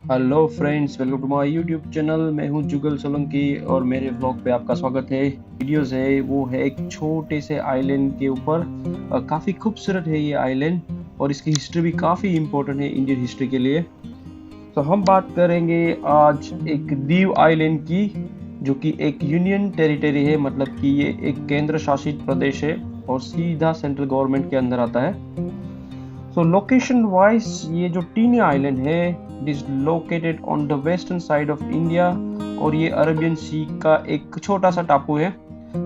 Hello friends, welcome to my YouTube channel. मैं हूं जुगल सोलंकी और मेरे ब्लॉग पे आपका स्वागत है। वीडियोस है वो है एक छोटे से आइलैंड के ऊपर। काफ़ी खूबसूरत है ये आइलैंड और इसकी हिस्ट्री भी काफ़ी इम्पोर्टेंट है इंडियन हिस्ट्री के लिए। तो हम बात करेंगे आज एक दीव आइलैंड की, जो कि एक यूनियन टेरिटरी है, मतलब कि ये एक केंद्र शासित प्रदेश है और सीधा सेंट्रल गवर्नमेंट के अंदर आता है। सो लोकेशन वाइज ये जो टीनी आइलैंड है, it is located on the western side of India और ये अरेबियन सी का एक छोटा सा टापू है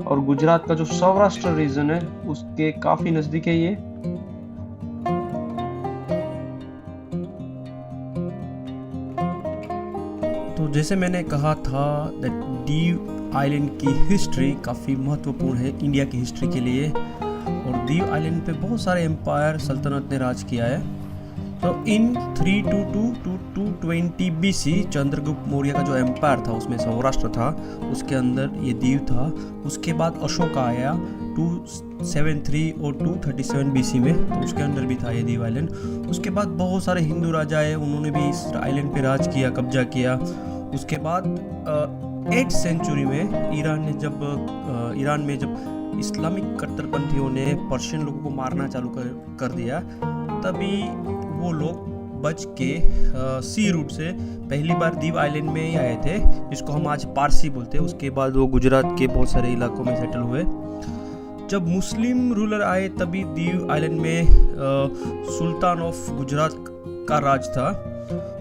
और गुजरात का जो सौराष्ट्र रीजन है उसके काफी नजदीक है ये। तो जैसे मैंने कहा था दैट दीव आइलैंड की हिस्ट्री काफ़ी महत्वपूर्ण है इंडिया की हिस्ट्री के लिए। और दीव आइलैंड पे बहुत सारे एम्पायर सल्तनत ने राज किया है। तो इन 322 टू 220 BC चंद्रगुप्त मौर्य का जो एम्पायर था उसमें सौराष्ट्र था, उसके अंदर ये दीव था। उसके बाद अशोका आया 273 और 237 BC में, तो उसके अंदर भी था ये दीव आइलैंड। उसके बाद बहुत सारे हिंदू राजा आए, उन्होंने भी इस आइलैंड पे राज किया, कब्जा किया। उसके बाद 8th सेंचुरी में ईरान में जब इस्लामिक कट्टरपंथियों ने पर्शियन लोगों को मारना चालू कर दिया, तभी वो लोग बच के सी रूट से पहली बार दीव आइलैंड में ही आए थे, जिसको हम आज पारसी बोलते हैं। उसके बाद वो गुजरात के बहुत सारे इलाकों में सेटल हुए। जब मुस्लिम रूलर आए तभी दीव आइलैंड में सुल्तान ऑफ गुजरात का राज था।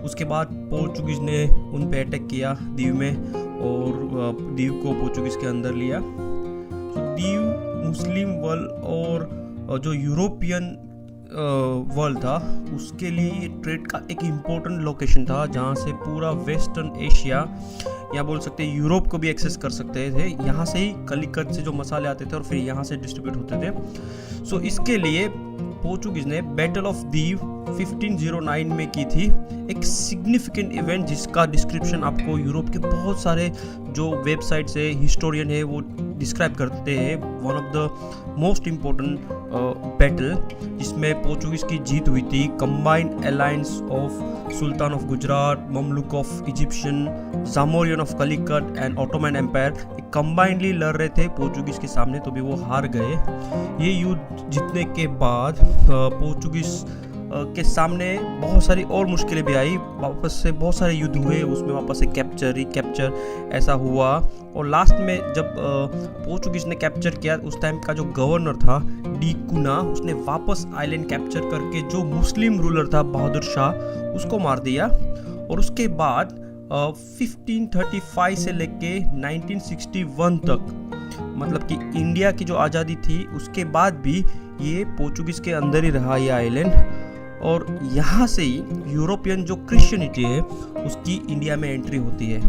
उसके बाद पोर्चुगीज ने उन पे अटैक किया दीव में और दीव को पोर्चुगीज के अंदर लिया। तो दीव मुस्लिम वर्ल्ड और जो यूरोपियन वर्ल्ड था उसके लिए ट्रेड का एक इम्पोर्टेंट लोकेशन था, जहाँ से पूरा वेस्टर्न एशिया या बोल सकते हैं यूरोप को भी एक्सेस कर सकते थे। यहाँ से ही कलिकत से जो मसाले आते थे और फिर यहाँ से डिस्ट्रीब्यूट होते थे। सो इसके लिए पोर्चुगीज ने बैटल ऑफ दीव 1509 में की थी, एक सिग्निफिकेंट इवेंट जिसका डिस्क्रिप्शन आपको यूरोप के बहुत सारे जो वेबसाइट से हिस्टोरियन है वो डिस्क्राइब करते हैं। One of the most important battle जिसमें पोर्चुगीज की जीत हुई थी। Combined alliance of sultan of Gujarat, Mamluk of Egyptian, Zamorin of Calicut and Ottoman empire combinedly लड़ रहे थे पोर्चुगीज के सामने, तो भी वो हार गए। ये युद्ध जीतने के बाद पोर्चुगीज के सामने बहुत सारी और मुश्किलें भी आई। वापस से बहुत सारे युद्ध हुए, उसमें वापस से कैप्चर रिकैप्चर ऐसा हुआ। और लास्ट में जब पोर्चुगीज ने कैप्चर किया, उस टाइम का जो गवर्नर था डी कुना, उसने वापस आइलैंड कैप्चर करके जो मुस्लिम रूलर था बहादुर शाह, उसको मार दिया। और उसके बाद 1535 से लेके 1961 तक, मतलब कि इंडिया की जो आज़ादी थी उसके बाद भी ये पोर्चुगीज के अंदर ही रहा ये आइलैंड। और यहाँ से ही यूरोपियन जो क्रिश्चियनिटी है उसकी इंडिया में एंट्री होती है।